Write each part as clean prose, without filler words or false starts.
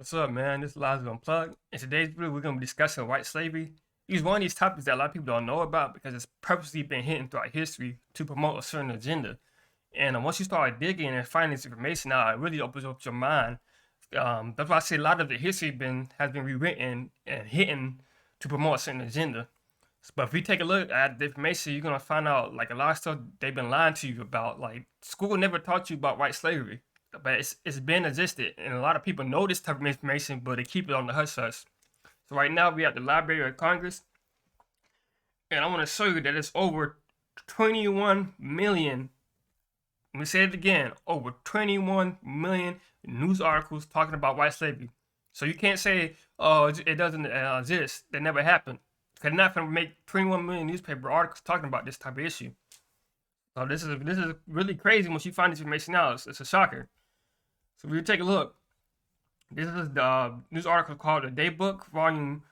What's up, man? This is Lives Unplugged. In today's video, we're going to be discussing white slavery. It's one of these topics that a lot of people don't know about because it's purposely been hidden throughout history to promote a certain agenda. And once you start digging and finding this information out, it really opens up your mind. That's why I say a lot of the history has been rewritten and hidden to promote a certain agenda. But if you take a look at the information, you're gonna find out like a lot of stuff they've been lying to you about. Like school never taught you about white slavery, but it's been existed, and a lot of people know this type of information, but they keep it on the hush hush. So right now we at the Library of Congress, and I want to show you that it's over 21 million. Let me say it again: over 21 million news articles talking about white slavery. So you can't say, "Oh, it doesn't exist. That never happened." Because they're not going to make 21 million newspaper articles talking about this type of issue. So this is really crazy once you find this information out. It's a shocker. So if you take a look, this is the news article called The Daybook, Volume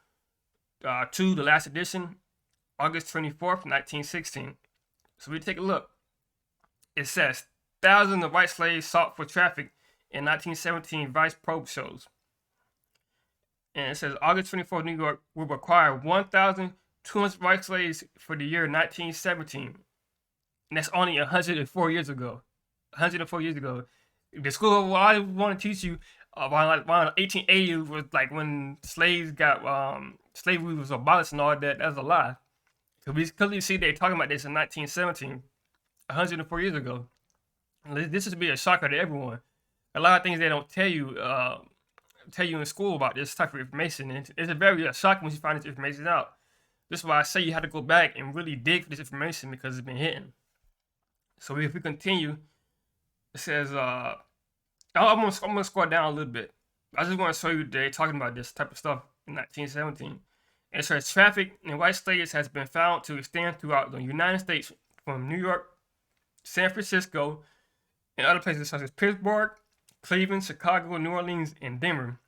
2, the last edition, August 24th, 1916. So we take a look. It says, thousands of white slaves sought for traffic in 1917 Vice probe shows. And it says August 24th, New York will require 1,200 white slaves for the year 1917. And that's only 104 years ago. 104 years ago. The school I want to teach you around 1880 was like when slaves got slavery was abolished and all that. That's a lie. Because we clearly see they're talking about this in 1917, 104 years ago. And this should be a shocker to everyone. A lot of things they don't tell you in school about this type of information, and it's a very shocking when you find this information out. This is why I say you have to go back and really dig for this information because it's been hidden. So if we continue, it says, I'm gonna scroll down a little bit. I just want to show you they're talking about this type of stuff in 1917. And it says traffic in white slaves has been found to extend throughout the United States from New York, San Francisco, and other places such as Pittsburgh, Cleveland, Chicago, New Orleans, and Denver.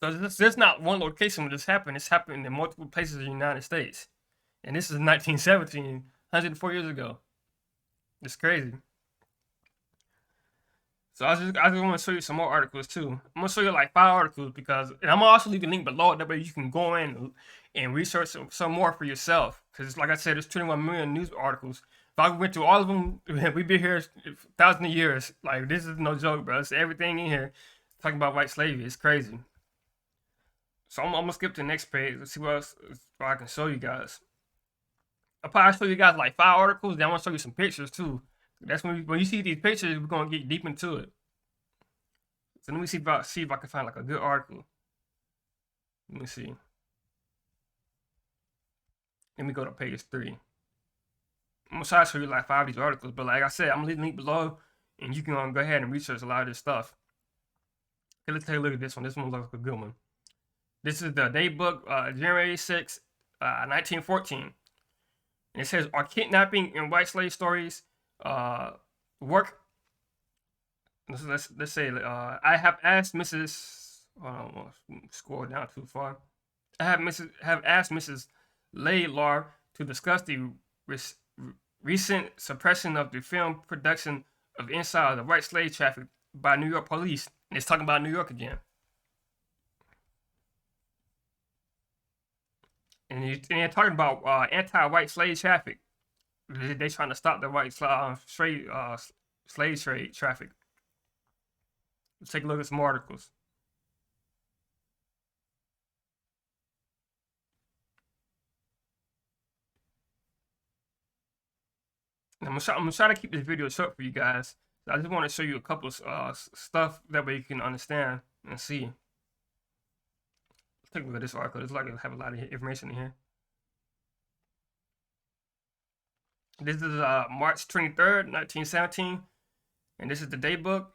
So there's not one location where this happened. It's happened in multiple places in the United States. And this is 1917, 104 years ago. It's crazy. So I just want to show you some more articles too. I'm going to show you like 5 articles because, and I'm going to also leave the link below. That way you can go in and research some more for yourself. Because like I said, there's 21 million news articles. If I went through all of them, we'd be here thousands of years. Like, this is no joke, bro. It's everything in here talking about white slavery. It's crazy. So I'm gonna skip to the next page. Let's see what else I can show you guys. I'll probably show you guys like 5 articles. Then I want to show you some pictures too. That's when you see these pictures, we're gonna get deep into it. So let me see if I can find like a good article. Let me see. Let me go to page 3. I'm gonna try to show you like 5 of these articles, but like I said, I'm gonna leave the link below, and you can go ahead and research a lot of this stuff. Okay, let's take a look at this one. This one looks like a good one. This is the Daybook, January 6, 1914. And it says, are kidnapping and white slave stories work? Let's say, I have asked Mrs. Hold on, scroll down too far. I have asked Mrs. Laidlaw to discuss the recent suppression of the film production of Inside of the White Slave Traffic by New York police. And it's talking about New York again. And they're talking about anti-white slave traffic. They're trying to stop the white slave trade traffic. Let's take a look at some articles. I'm gonna try to keep this video short for you guys. I just want to show you a couple of stuff that way you can understand and see. Let's take a look at this article. It's like it have a lot of information in here. This is March 23rd, 1917, and this is the Daybook.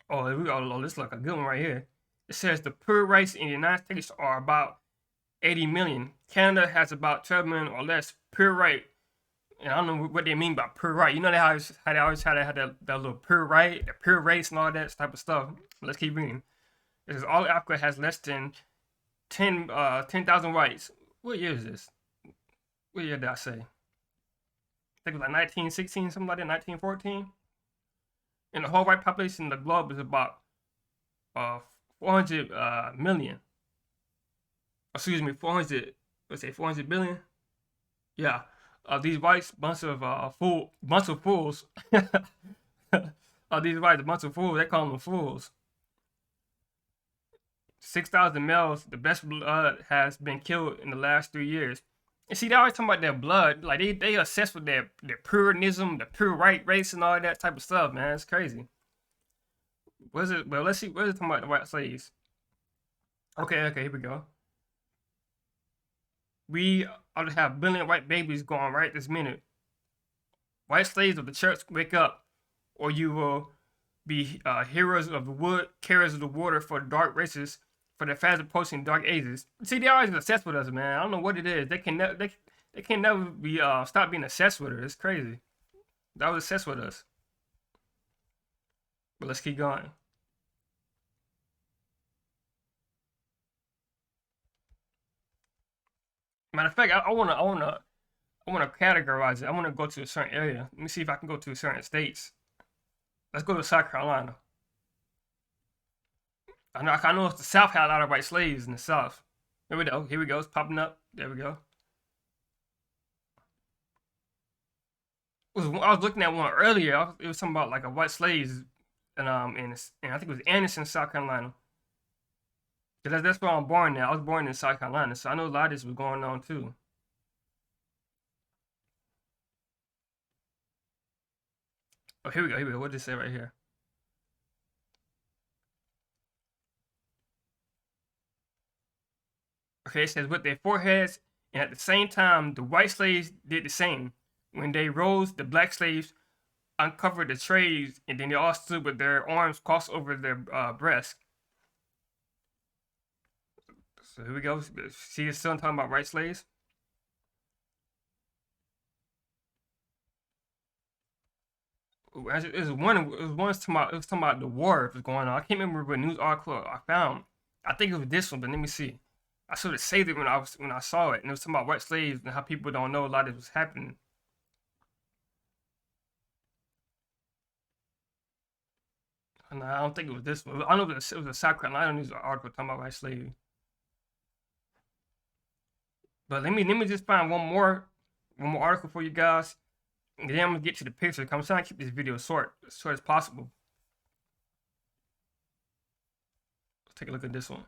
Oh, this is like a good one right here. It says the poor race in the United States are about 80 million. Canada has about 12 million or less pure right. And I don't know what they mean by pure right. You know how they always had that little pure right, the pure race and all that type of stuff. Let's keep reading. It says all Africa has less than 10,000 whites. What year is this? What year did I say? I think it was like 1916, something like that, 1914. And the whole white population in the globe is about uh 400 million. Excuse me, 400. Let's say 400 billion. Yeah. These whites, bunch of fools. These whites, a bunch of fools. They call them fools. 6,000 males, the best blood has been killed in the last 3 years. And see, they always talking about their blood, like they obsessed with their Puritanism, the pure white race, and all that type of stuff. Man, it's crazy. What is it? Well, let's see. What is it talking about the white slaves? Okay, here we go. We ought to have billion white babies going right this minute. White slaves of the church, wake up, or you will be heroes of the wood, carriers of the water for the dark races, for the fast approaching dark ages. See, they always obsessed with us, man. I don't know what it is. They can they can never be stop being obsessed with us. It's crazy. That was obsessed with us. But let's keep going. Matter of fact, I wanna categorize it. I wanna go to a certain area. Let me see if I can go to certain states. Let's go to South Carolina. I know it's the South had a lot of white slaves in the South. Here we go. Here we go. It's popping up. There we go. I was looking at one earlier. It was something about like a white slaves, and I think it was Anderson, South Carolina. That's where I'm born now. I was born in South Carolina, so I know a lot of this was going on too. Oh, here we go. Here we go. What did it say right here? Okay, it says with their foreheads, and at the same time, the white slaves did the same. When they rose, the black slaves uncovered the trays, and then they all stood with their arms crossed over their breasts. So here we go. See, it's still talking about white slaves. It was one. It was one talking about. It was talking about the war that was going on. I can't remember what news article I found. I think it was this one, but let me see. I sort of saved it when I saw it, and it was talking about white slaves and how people don't know a lot of this was happening. And I don't think it was this one. I know it was a South Carolina news article talking about white slaves. But let me just find one more article for you guys, and then I'm gonna get to the picture. I'm trying to keep this video short as possible. Let's take a look at this one.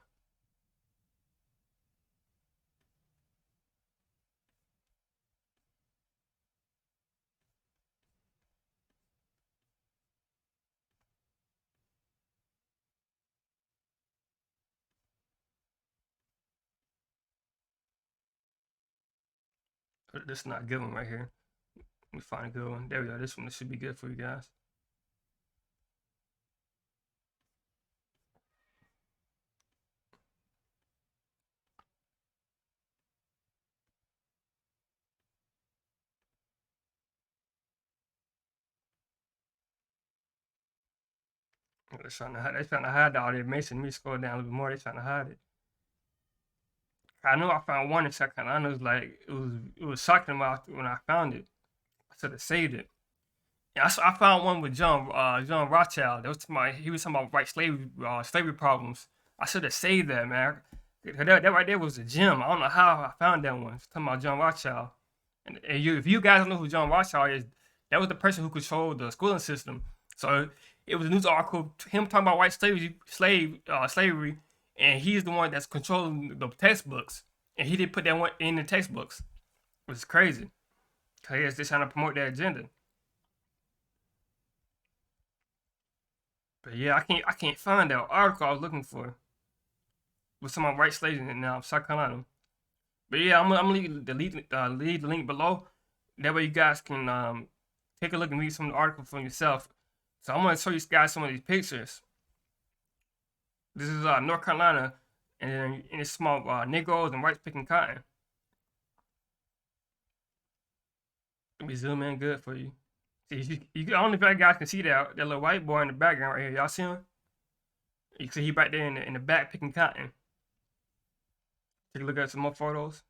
This is not a good one right here. Let me find a good one. There we go. This one should be good for you guys. They're trying to hide all the information. Let me scroll down a little bit more. They're trying to hide it. I know I found one in South Carolina. It was like it was shocking when I found it. I should have saved it. Yeah, I found one with John Rothschild. He was talking about slavery problems. I should have saved that, man. That right there was a gem. I don't know how I found that one. It's talking about John Rothschild. And if you guys don't know who John Rothschild is, that was the person who controlled the schooling system. So it was a news article him talking about slavery, and he's the one that's controlling the textbooks, and he didn't put that one in the textbooks, which is crazy. Cause they're trying to promote that agenda. But yeah, I can't find that article I was looking for with some of my white slaves in South Carolina. But yeah, I'm gonna leave the link below. That way you guys can take a look and read some of the article for yourself. So I'm gonna show you guys some of these pictures. This is North Carolina, and it's small Negroes and whites picking cotton. Let me zoom in good for you. See, I don't know if you guys can see that little white boy in the background right here. Y'all see him? You can see he back there in the back picking cotton. Take a look at some more photos.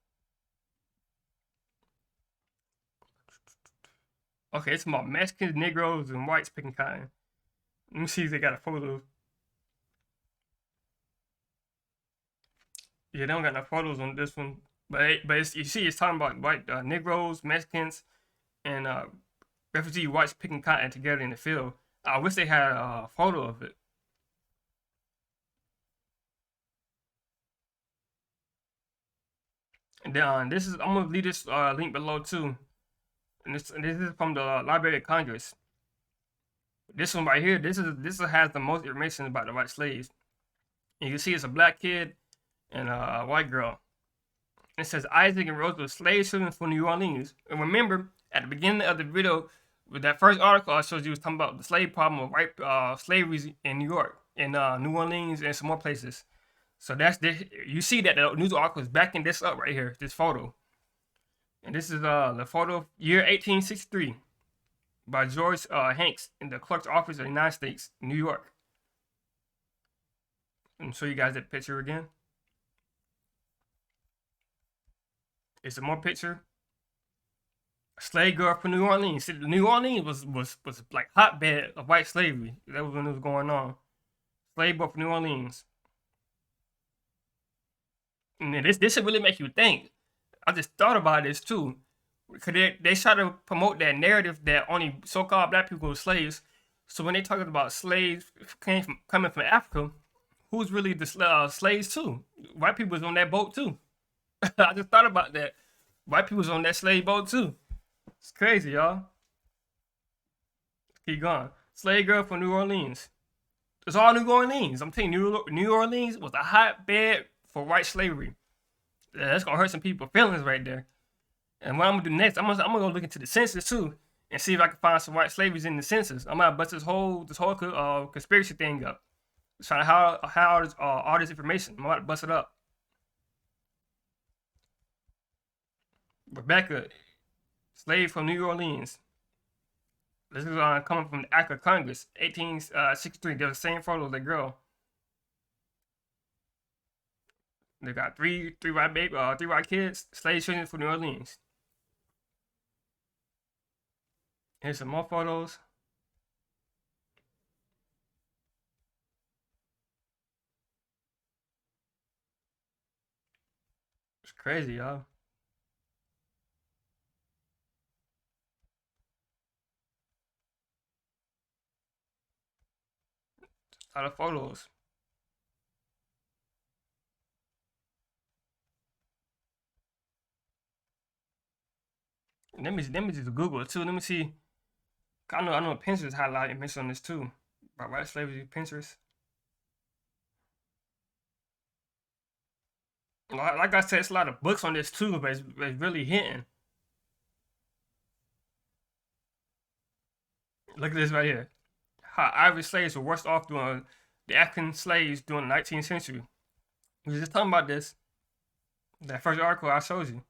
Okay, it's about Mexicans, Negroes, and whites picking cotton. Let me see if they got a photo. Yeah, they don't got no photos on this one, but you see, it's talking about white Negroes, Mexicans, and refugee whites picking cotton together in the field. I wish they had a photo of it. And then this is I'm gonna leave this link below too. And this is from the Library of Congress. This one right here, this has the most information about the white slaves. And you can see it's a black kid and a white girl. It says Isaac and Rose were slave children from New Orleans. And remember, at the beginning of the video, with that first article I showed you, was talking about the slave problem of white slavery in New York, in New Orleans, and some more places. So that's this. You see that the news article is backing this up right here, this photo. And this is the photo of year 1863 by George Hanks in the Clerk's Office of the United States, New York. And show you guys that picture again. It's a more picture. A slave girl from New Orleans. See, New Orleans was like hotbed of white slavery. That was when it was going on. Slave girl from New Orleans. And this should really make you think. I just thought about this too. Because they try to promote that narrative that only so-called black people were slaves. So when they talking about slaves coming from Africa, who's really the slaves too? White people was on that boat too. I just thought about that. White people was on that slave boat too. It's crazy, y'all. Keep going. Slave girl from New Orleans. It's all New Orleans. I'm telling you, New Orleans was a hotbed for white slavery. Yeah, that's gonna hurt some people's feelings right there. And what I'm gonna do next, I'm gonna go look into the census too and see if I can find some white slavery in the census. I'm gonna bust this whole conspiracy thing up. Trying to hide all this information. I'm about to bust it up. Rebecca, slave from New Orleans. This is coming from the Act of Congress, 1863. They're the same photo of the girl. They got three white kids, slave children from New Orleans. Here's some more photos. It's crazy, y'all. A lot of photos. Let me just Google it too. Let me see. I know Pinterest had a lot of information on this too. About white slavery, Pinterest. Like I said, it's a lot of books on this too, but it's really hitting. Look at this right here. How Irish slaves were worse off during the African slaves during the 19th century. We was just talking about this. That first article I showed you.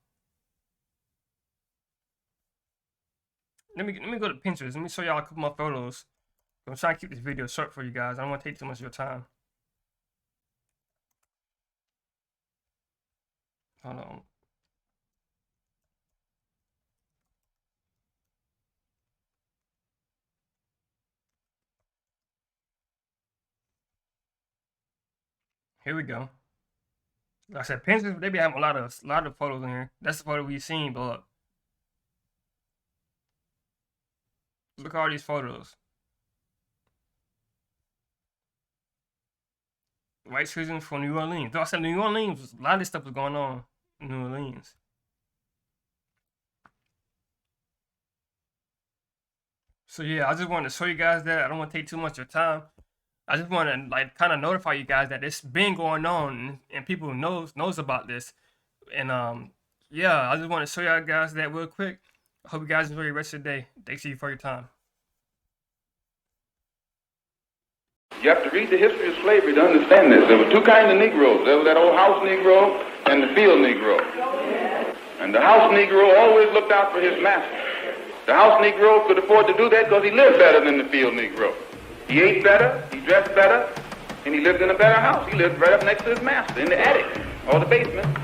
Let me go to Pinterest. Let me show y'all a couple more photos. I'm trying to keep this video short for you guys. I don't want to take too much of your time. Hold on. Here we go. Like I said, Pinterest, they be having a lot of photos in here. That's the photo we've seen, but look at all these photos. White citizens from New Orleans. Though I said New Orleans, a lot of this stuff was going on in New Orleans. So yeah, I just wanted to show you guys that. I don't want to take too much of your time. I just want to like kind of notify you guys that it's been going on and people knows about this. And yeah, I just want to show y'all guys that real quick. I hope you guys enjoy the rest of the day. Thanks to you for your time. You have to read the history of slavery to understand this. There were two kinds of Negroes. There was that old house Negro and the field Negro. And the house Negro always looked out for his master. The house Negro could afford to do that because he lived better than the field Negro. He ate better, he dressed better, and he lived in a better house. He lived right up next to his master in the attic or the basement.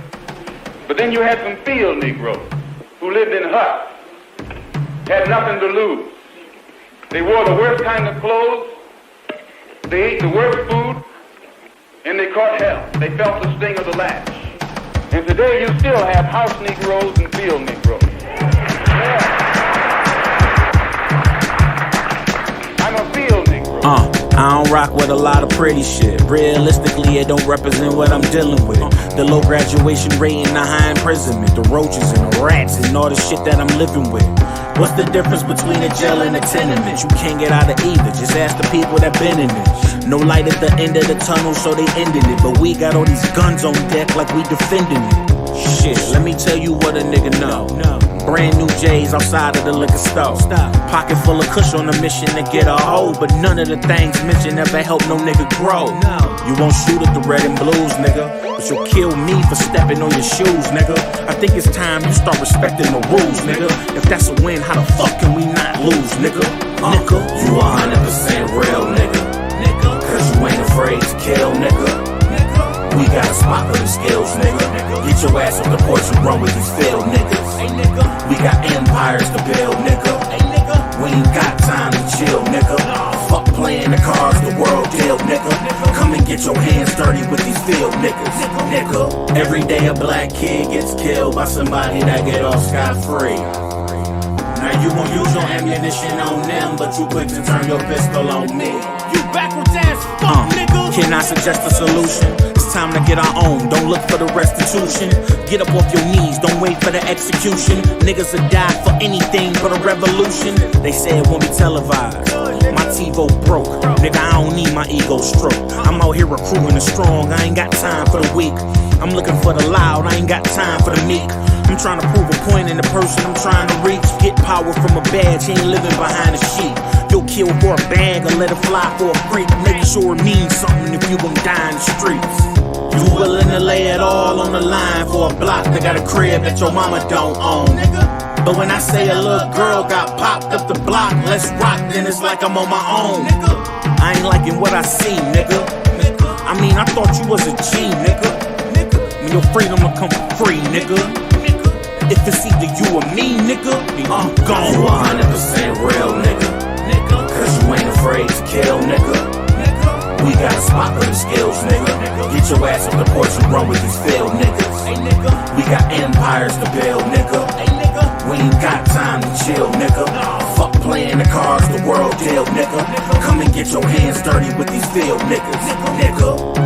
But then you had some field Negroes who lived in huts, had nothing to lose. They wore the worst kind of clothes, they ate the worst food, and they caught hell. They felt the sting of the lash. And today you still have house Negroes and field Negroes. I'm a field Negro. I don't rock with a lot of pretty shit. Realistically, it don't represent what I'm dealing with. The low graduation rate and the high imprisonment, the roaches and the rats and all the shit that I'm living with. What's the difference between a jail and a tenement? You can't get out of either, just ask the people that been in it. No light at the end of the tunnel, so they ending it. But we got all these guns on deck like we defending it. Shit, let me tell you what a nigga know. Brand new J's outside of the liquor store. Pocket full of kush on a mission to get a hoe, but none of the things mentioned ever help no nigga grow. You won't shoot at the red and blues, nigga, but you'll kill me for stepping on your shoes, nigga. I think it's time you start respecting the rules, nigga. If that's a win, how the fuck can we not lose, nigga? Nigga, you 100% real, nigga. Cause you ain't afraid to kill, nigga. We got a spot for the skills, nigga. Get your ass on the porch and run with these field niggas. We got empires to build, nigga. We ain't got time to chill, nigga. Fuck playing the cards, the world deal, nigga. Come and get your hands dirty with these field niggas, nigga. Every day a black kid gets killed by somebody that get off scot-free. Now you gon' use your ammunition on them, but you quick to turn your pistol on me. You backwards ass fuck, nigga. Can I suggest a solution? It's time to get our own, don't look for the restitution. Get up off your knees, don't wait for the execution. Niggas will die for anything but a revolution. They say it won't be televised. My TiVo broke, nigga, I don't need my ego stroke. I'm out here recruiting the strong, I ain't got time for the weak. I'm looking for the loud, I ain't got time for the meek. I'm trying to prove a point in the person I'm trying to reach. Get power from a badge, ain't living behind a sheet. You'll kill for a bag or let it fly for a freak. Make sure it means something if you gon' die in the streets. You willing to lay it all on the line for a block that got a crib that your mama don't own. But when I say a little girl got popped up the block, let's rock, then it's like I'm on my own. I ain't liking what I see, nigga. I mean, I thought you was a G, nigga. I mean, your freedom will come for free, nigga. If it's either you or me, nigga, I'm gone. You 100% real, nigga. Cause you ain't afraid to kill, nigga. We got a spot for the skills, nigga. Get your ass on the porch and run with these field niggas. We got empires to build, nigga. We ain't got time to chill, nigga. Fuck playing the cards, the world deal, nigga. Come and get your hands dirty with these field niggas, nigga.